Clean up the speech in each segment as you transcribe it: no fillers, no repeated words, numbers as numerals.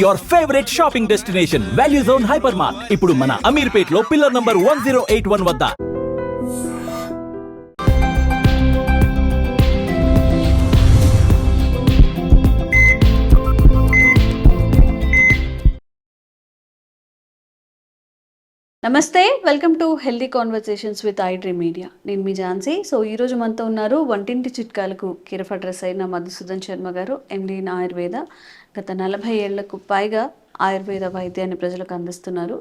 Your favourite shopping destination value zone hyper mart ఇప్పుడు మన అమీర్పేట్ లో పిల్లర్ నంబర్ 1081 వద్ద. నమస్తే, welcome to healthy conversations with I dream media. నేను మీ ఝాన్సీ. సో ఈరోజు మనతో ఉన్నారు వంటింటి చిట్కాలకు కిరఫ్ అడ్రస్ అయిన మధుసూదన్ శర్మ గారు, ఎండి ఇన్ ఆయుర్వేద. గత 40 ఏళ్లకు పైగా ఆయుర్వేద వైద్యాన్ని ప్రజలకు అందిస్తున్నారు.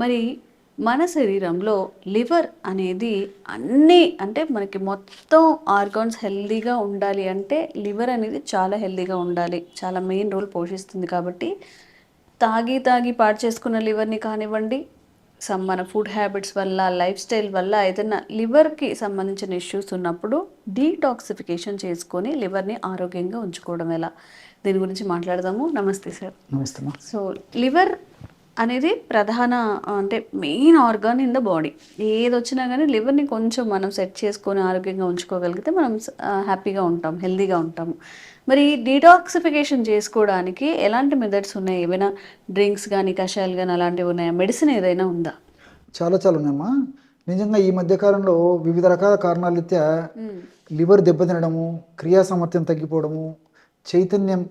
మరి మన శరీరంలో లివర్ అనేది అంటే మనకి మొత్తం ఆర్గాన్స్ హెల్దీగా ఉండాలి అంటే లివర్ అనేది చాలా హెల్దీగా ఉండాలి, చాలా మెయిన్ రోల్ పోషిస్తుంది. కాబట్టి తాగి పాడు చేసుకున్న లివర్ని కానివ్వండి, మన ఫుడ్ హ్యాబిట్స్ వల్ల, లైఫ్ స్టైల్ వల్ల ఏదైనా లివర్కి సంబంధించిన ఇష్యూస్ ఉన్నప్పుడు డీటాక్సిఫికేషన్ చేసుకొని లివర్ని ఆరోగ్యంగా ఉంచుకోవడం ఎలా, దీని గురించి మాట్లాడదాము. నమస్తే సార్. నమస్తే. సో లివర్ అనేది ప్రధాన main organ in the body. ఏది వచ్చినా కానీ లివర్ని కొంచెం మనం సెట్ చేసుకొని ఆరోగ్యంగా ఉంచుకోగలిగితే మనం హ్యాపీగా ఉంటాం, హెల్తీగా ఉంటాము. మరి డీటాక్సిఫికేషన్ చేసుకోవడానికి ఎలాంటి మెథడ్స్ ఉన్నాయి? ఏమైనా డ్రింక్స్ కానీ, కషాయాలు కానీ అలాంటివి ఉన్నాయా? మెడిసిన్ ఏదైనా ఉందా? చాలా ఉన్నాయమ్మా. నిజంగా ఈ మధ్యకాలంలో వివిధ రకాల కారణాల రీత్యా లివర్ దెబ్బతినడము, క్రియా సామర్థ్యం తగ్గిపోవడము, చైతన్యం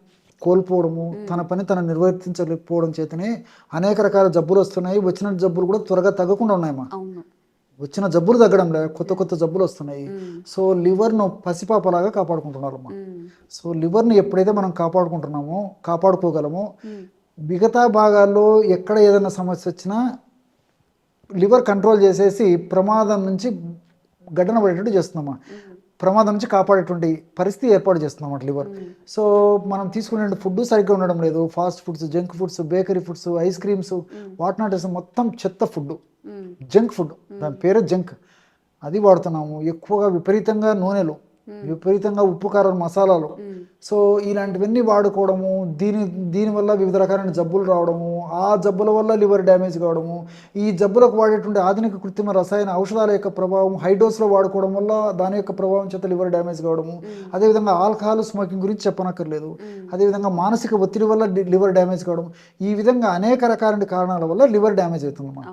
కోల్పోవడము, తన పని తను నిర్వర్తించలేకపోవడం చేతనే అనేక రకాల జబ్బులు వస్తున్నాయి. వచ్చిన జబ్బులు కూడా త్వరగా తగ్గకుండా ఉన్నాయమ్మా. వచ్చిన జబ్బులు తగ్గడం లే, కొత్త జబ్బులు వస్తున్నాయి. సో లివర్ను పసిపాపలాగా కాపాడుకుంటున్నారమ్మా. సో లివర్ని ఎప్పుడైతే మనం కాపాడుకోగలమో మిగతా భాగాల్లో ఎక్కడ ఏదైనా సమస్య వచ్చినా లివర్ కంట్రోల్ చేసేసి ప్రమాదం నుంచి గడ్డన పడేటట్టు చేస్తున్నామా, ప్రమాదం నుంచి కాపాడేటువంటి పరిస్థితి ఏర్పాటు చేస్తున్నాం అన్నమాట లివర్. సో మనం తీసుకునే ఫుడ్ సరిగ్గా ఉండడం లేదు. Fast foods, junk foods, bakery foods, ice creams, what not మొత్తం చెత్త ఫుడ్, జంక్ ఫుడ్, దాని పేరే జంక్, అది వాడుతున్నాము. ఎక్కువగా విపరీతంగా నూనెలు, విపరీతంగా ఉప్పు కారం మసాలాలు. సో ఇలాంటివన్నీ వాడుకోవడము, దీనివల్ల వివిధ రకాలైన జబ్బులు రావడము, ఆ జబ్బుల వల్ల లివర్ డ్యామేజ్ కావడము, ఈ జబ్బులకు వాడేటువంటి ఆధునిక కృత్రిమ రసాయన ఔషధాల యొక్క ప్రభావం, హైడోస్లో వాడుకోవడం వల్ల దాని యొక్క ప్రభావం చేత లివర్ డ్యామేజ్ కావడము, అదేవిధంగా ఆల్కహాల్, స్మోకింగ్ గురించి చెప్పనక్కర్లేదు, అదేవిధంగా మానసిక ఒత్తిడి వల్ల లివర్ డ్యామేజ్ కావడం, ఈ విధంగా అనేక రకాలైన కారణాల వల్ల లివర్ డ్యామేజ్ అవుతుందన్నమాట.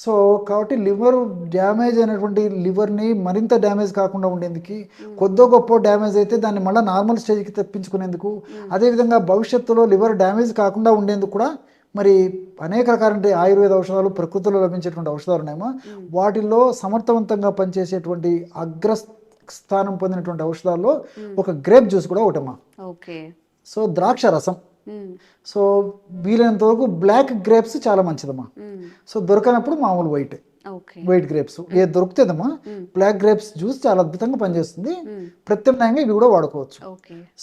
సో కాబట్టి లివర్ డ్యామేజ్ అయినటువంటి లివర్ని మరింత డ్యామేజ్ కాకుండా ఉండేందుకు, కొద్ది గొప్ప డ్యామేజ్ అయితే దాన్ని మళ్ళీ నార్మల్ స్టేజ్కి తెప్పించుకునేందుకు, అదేవిధంగా భవిష్యత్తులో లివర్ డ్యామేజ్ కాకుండా ఉండేందుకు కూడా మరి అనేక రకాల ఆయుర్వేద ఔషధాలు, ప్రకృతిలో లభించేటువంటి ఔషధాలు ఉన్నాయేమో. వాటిల్లో సమర్థవంతంగా పనిచేసేటువంటి అగ్రస్థానం పొందినటువంటి ఔషధాల్లో ఒక గ్రేప్ జ్యూస్ కూడా ఒకటమ్మా. సో ద్రాక్ష రసం. సో వీలైనంత వరకు బ్లాక్ గ్రేప్స్ చాలా మంచిదమ్మా. సో దొరకనప్పుడు మామూలు వైట్ గ్రేప్స్ ఏ దొరుకుతుందమ్మా. బ్లాక్ గ్రేప్స్ జ్యూస్ చాలా అద్భుతంగా పనిచేస్తుంది. ప్రత్యామ్నాయంగా ఇవి కూడా వాడుకోవచ్చు.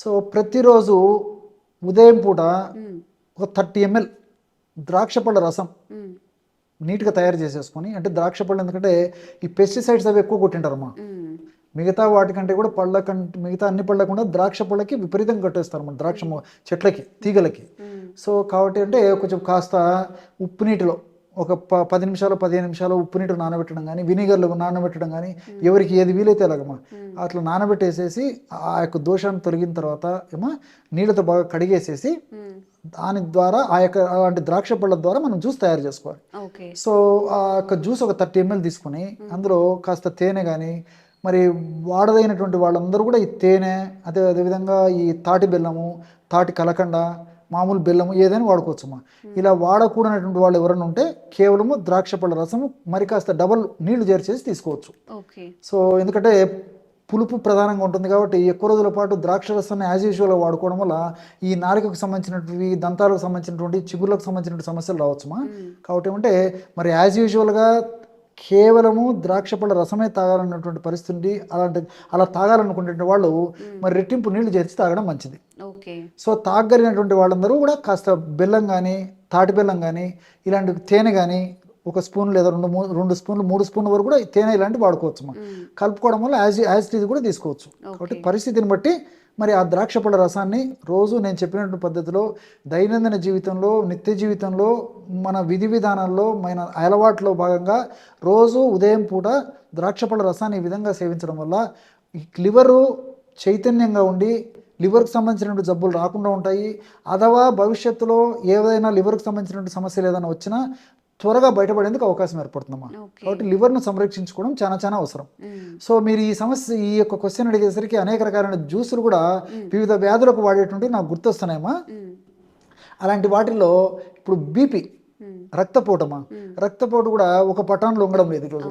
సో ప్రతిరోజు ఉదయం పూట ఒక 30 ml ద్రాక్ష పళ్ళ రసం నీట్గా తయారు చేసేసుకొని, అంటే ద్రాక్ష పళ్ళు ఎందుకంటే ఈ పెస్టిసైడ్స్ అవి ఎక్కువ కొట్టింటారమ్మా. మిగతా వాటికంటే కూడా మిగతా అన్ని పళ్ళకుండా ద్రాక్ష పళ్ళకి విపరీతంగా కట్టేస్తారు మన ద్రాక్ష చెట్లకి, తీగలకి. సో కాబట్టి అంటే కొంచెం కాస్త ఉప్పు నీటిలో ఒక 10 నిమిషాలు 15 నిమిషాలు ఉప్పు నీటిలో నానబెట్టడం కానీ, వినిగర్లో నానబెట్టడం కానీ, ఎవరికి ఏది వీలైతే అలాగమ్మా అట్లా నానబెట్టేసేసి ఆ యొక్క దోషాన్ని తొలగిన తర్వాత ఏమో నీళ్ళతో బాగా కడిగేసేసి దాని ద్వారా ఆ యొక్క అలాంటి ద్రాక్ష పళ్ళ ద్వారా మనం జ్యూస్ తయారు చేసుకోవాలి. సో ఆ యొక్క జ్యూస్ ఒక 30 ml తీసుకుని అందులో కాస్త తేనె కానీ, మరి వాడదైనటువంటి వాళ్ళందరూ కూడా ఈ తేనె, అదేవిధంగా ఈ తాటి బెల్లము, తాటి కలకండ, మామూలు బెల్లము ఏదైనా వాడుకోవచ్చమ్మా. ఇలా వాడకూడనటువంటి వాళ్ళు ఎవరైనా ఉంటే కేవలము ద్రాక్ష పళ్ళ రసము మరి కాస్త డబల్ నీళ్లు చేర్చేసి తీసుకోవచ్చు. సో ఎందుకంటే పులుపు ప్రధానంగా ఉంటుంది కాబట్టి ఎక్కువ రోజుల పాటు ద్రాక్ష రసాన్ని యాజ్ యూజువల్గా వాడుకోవడం వల్ల ఈ నాలుకకు సంబంధించినటువంటి, దంతాలకు సంబంధించినటువంటి, చిగుర్లకు సంబంధించినటువంటి సమస్యలు రావచ్చుమా. కాబట్టి ఏమంటే మరి యాజ్ యూజువల్గా కేవలము ద్రాక్ష పళ్ళ రసమే తాగాలన్నటువంటి పరిస్థితి, అలా తాగాలనుకునే వాళ్ళు మరి రెట్టింపు నీళ్లు చేర్చి తాగడం మంచిది. సో తాగలిగినటువంటి వాళ్ళందరూ కూడా కాస్త బెల్లం కానీ, తాటి బెల్లం కానీ, ఇలాంటి తేనె కానీ ఒక స్పూన్ లేదా 2 స్పూన్లు 3 స్పూన్ల వరకు కూడా తేనె ఇలాంటివి వాడుకోవచ్చు. కలుపుకోవడం వల్ల యాజ్ టీజ్ కూడా తీసుకోవచ్చు. కాబట్టి పరిస్థితిని బట్టి మరి ఆ ద్రాక్ష పళ్ళ రసాన్ని రోజు నేను చెప్పినటువంటి పద్ధతిలో దైనందిన జీవితంలో, నిత్య జీవితంలో, మన విధి విధానాల్లో, మన అలవాట్లో భాగంగా రోజు ఉదయం పూట ద్రాక్ష పళ్ళ రసాన్ని ఈ విధంగా సేవించడం వల్ల లివరు చైతన్యంగా ఉండి లివర్కి సంబంధించినటువంటి జబ్బులు రాకుండా ఉంటాయి. అథవా భవిష్యత్తులో ఏదైనా లివర్కి సంబంధించినటువంటి సమస్యలు ఏదైనా వచ్చినా త్వరగా బయటపడేందుకు అవకాశం ఏర్పడుతుందమ్మా. కాబట్టి లివర్ను సంరక్షించుకోవడం చాలా చాలా అవసరం. సో మీరు ఈ యొక్క క్వశ్చన్ అడిగేసరికి అనేక రకాలైన జ్యూసులు కూడా వివిధ వ్యాధులకు వాడేటువంటి నాకు గుర్తొస్తున్నాయమ్మా. అలాంటి వాటిల్లో ఇప్పుడు బీపీ, రక్తపోటమ్మా. రక్తపోటు కూడా ఒక పటాన్లో ఉండడం లేదు ఈరోజు.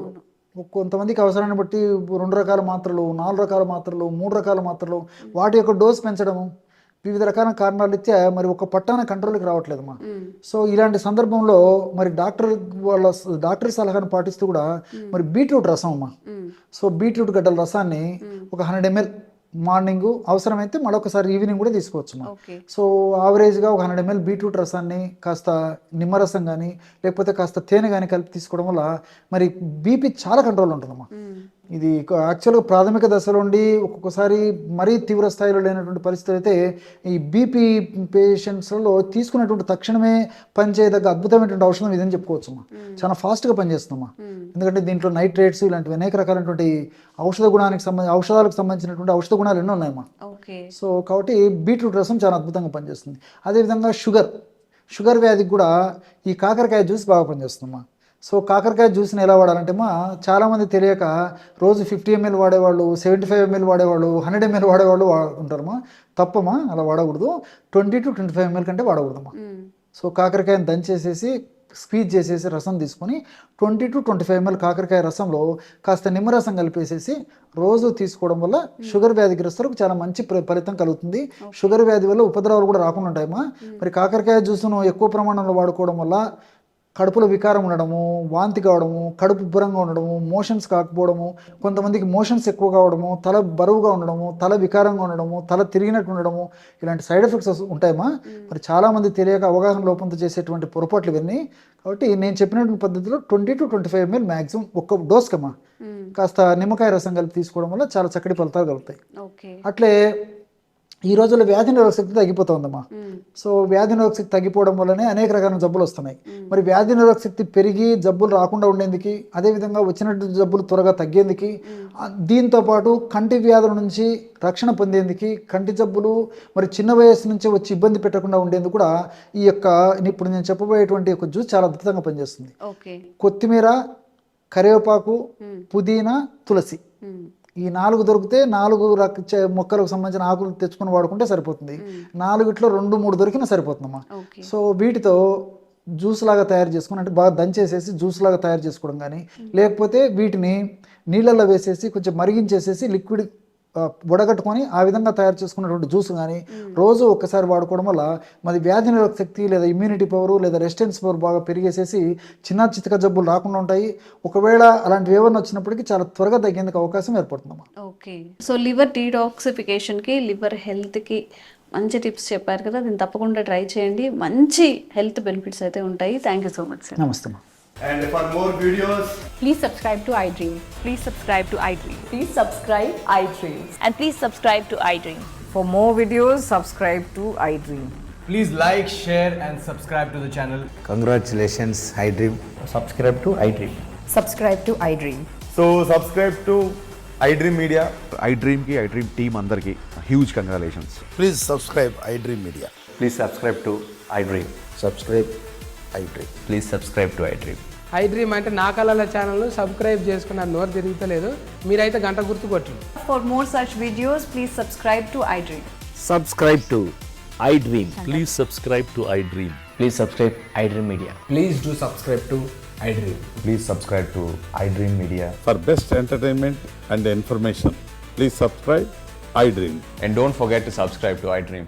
కొంతమందికి అవసరాన్ని బట్టి 2 రకాల మాత్రలు, 4 రకాల మాత్రలు, 3 రకాల మాత్రలు, వాటి యొక్క డోస్ పెంచడము, వివిధ రకాల కారణాలు ఇచ్చే మరి ఒక పట్టాన కంట్రోల్కి రావట్లేదమ్మా. సో ఇలాంటి సందర్భంలో మరి డాక్టర్ సలహాను పాటిస్తూ కూడా మరి బీట్రూట్ రసం అమ్మా. సో బీట్రూట్ గడ్డల రసాన్ని ఒక 100 ml మార్నింగ్, అవసరమైతే మరొకసారి ఈవినింగ్ కూడా తీసుకోవచ్చు. సో యావరేజ్గా ఒక 100 ml బీట్రూట్ రసాన్ని కాస్త నిమ్మరసం కానీ లేకపోతే కాస్త తేనె కానీ కలిపి తీసుకోవడం వల్ల మరి బీపీ చాలా కంట్రోల్ ఉంటుందమ్మా. ఇది యాక్చువల్గా ప్రాథమిక దశలో ఉండి ఒక్కొక్కసారి మరీ తీవ్ర స్థాయిలో లేనటువంటి పరిస్థితులు అయితే ఈ బీపీ పేషెంట్స్లో తీసుకున్నటువంటి తక్షణమే పనిచేయదగ్గ అద్భుతమైనటువంటి ఔషధం ఇదని చెప్పుకోవచ్చమ్మా. చాలా ఫాస్ట్గా పనిచేస్తుందమ్మా. ఎందుకంటే దీంట్లో నైట్రేట్స్ ఇలాంటివి అనేక రకాలైనటువంటి ఔషధాలకు సంబంధించినటువంటి ఔషధ గుణాలు ఎన్నో ఉన్నాయమ్మా. సో కాబట్టి బీట్రూట్ రసం చాలా అద్భుతంగా పనిచేస్తుంది. అదేవిధంగా షుగర్ వ్యాధికి కూడా ఈ కాకరకాయ జ్యూస్ బాగా పనిచేస్తుందమ్మా. సో కాకరకాయ జ్యూస్ని ఎలా వాడాలంటే చాలామంది తెలియక రోజు 50 ml వాడేవాళ్ళు, 75 ml వాడేవాళ్ళు, 100 ml వాడేవాళ్ళు ఉంటారమ్మా. తప్పమ్మా, అలా వాడకూడదు. 20 to 25 ml కంటే వాడకూడదమ్మా. సో కాకరకాయని దంచేసేసి స్క్వీజ్ చేసేసి రసం తీసుకొని 20 to 25 ml కాకరకాయ రసంలో కాస్త నిమ్మరసం కలిపేసేసి రోజు తీసుకోవడం వల్ల షుగర్ వ్యాధిగ్రస్తులకు చాలా మంచి ఫలితం కలుగుతుంది. షుగర్ వ్యాధి వల్ల ఉపద్రవాలు కూడా రాకుండా ఉంటాయమ్మా. మరి కాకరకాయ జ్యూస్ను ఎక్కువ ప్రమాణంలో వాడుకోవడం వల్ల కడుపులో వికారం ఉండడము, వాంతి కావడము, కడుపు ఉబ్బరంగా ఉండడము, మోషన్స్ కాకపోవడము, కొంతమందికి మోషన్స్ ఎక్కువ కావడము, తల బరువుగా ఉండడము, తల వికారంగా ఉండడము, తల తిరిగినట్టు ఉండడము, ఇలాంటి సైడ్ ఎఫెక్ట్స్ ఉంటాయమ్మా. మరి చాలామంది తెలియక అవగాహన లోపంతో చేసేటువంటి పొరపాట్లు ఇవన్నీ. కాబట్టి నేను చెప్పినటువంటి పద్ధతిలో 20 to 25 ml మ్యాక్సిమం ఒక్క డోస్కమ్మా కాస్త నిమ్మకాయ రసం కలిపి తీసుకోవడం వల్ల చాలా చక్కటి ఫలితాలు కలుగుతాయి. అట్లే ఈ రోజుల్లో వ్యాధి నిరోధక శక్తి తగ్గిపోతుందమ్మా. సో వ్యాధి నిరోధక శక్తి తగ్గిపోవడం వల్లనే అనేక రకాల జబ్బులు వస్తున్నాయి. మరి వ్యాధి నిరోధక శక్తి పెరిగి జబ్బులు రాకుండా ఉండేందుకు, అదేవిధంగా వచ్చినట్టు జబ్బులు త్వరగా తగ్గేందుకు, దీంతో పాటు కంటి వ్యాధుల నుంచి రక్షణ పొందేందుకు, కంటి జబ్బులు మరి చిన్న వయస్సు నుంచి వచ్చి ఇబ్బంది పెట్టకుండా ఉండేందుకు కూడా ఈ యొక్క ఇప్పుడు నేను చెప్పబోయేటువంటి ఒక జ్యూస్ చాలా అద్భుతంగా పనిచేస్తుంది. కొత్తిమీర, కరివేపాకు, పుదీనా, తులసి, ఈ 4 దొరికితే 4 మొక్కలకు సంబంధించిన ఆకులు తెచ్చుకొని వాడుకుంటే సరిపోతుంది. 4 2-3 దొరికినా సరిపోతుందమ్మా. సో వీటితో జ్యూస్ లాగా తయారు చేసుకుని, అంటే బాగా దంచేసేసి జ్యూస్ లాగా తయారు చేసుకోవడం కానీ, లేకపోతే వీటిని నీళ్ళల్లో వేసేసి కొంచెం మరిగించేసేసి లిక్విడ్ వడగట్టుకొని ఆ విధంగా తయారు చేసుకున్నటువంటి జ్యూస్ కానీ రోజు ఒక్కసారి వాడుకోవడం వల్ల మరి వ్యాధి నిరోధక శక్తి లేదా ఇమ్యూనిటీ పవర్ లేదా రెసిస్టెన్స్ పవర్ బాగా పెరిగేసేసి చిన్న చితక జబ్బులు రాకుండా ఉంటాయి. ఒకవేళ అలాంటివి ఏమన్నా వచ్చినప్పటికీ చాలా త్వరగా తగ్గేందుకు అవకాశం ఏర్పడుతుందమ్మా. ఓకే. సో లివర్ డీటాక్సిఫికేషన్కి, లివర్ హెల్త్కి మంచి టిప్స్ చెప్పారు కదా, దీన్ని తప్పకుండా ట్రై చేయండి. మంచి హెల్త్ బెనిఫిట్స్ అయితే ఉంటాయి. Thank you so much sir. నమస్తే. And for more videos, please subscribe to iDream. Please subscribe to iDream. Please subscribe iDream. And please subscribe to iDream. For more videos, subscribe to iDream. please like, share and subscribe to the channel. Congratulations, iDream. Subscribe to iDream. Subscribe to iDream. So subscribe to iDream Media. iDream team andarki huge congratulations. Please subscribe iDream Media. Please subscribe to iDream. Subscribe iDream. Please subscribe to iDream. iDream అంటే నా కళల ఛానల్ను subscribe చేసుకున్న నోరు తిరుగుతలేదు, మీరైతే గంట గుర్తు కొట్టండి. For more such videos, please subscribe to iDream. Subscribe to iDream. Please subscribe to iDream. Please subscribe iDream Media. Please do subscribe to iDream. Please subscribe to iDream Media. For best entertainment and information, please subscribe iDream. And don't forget to subscribe to iDream.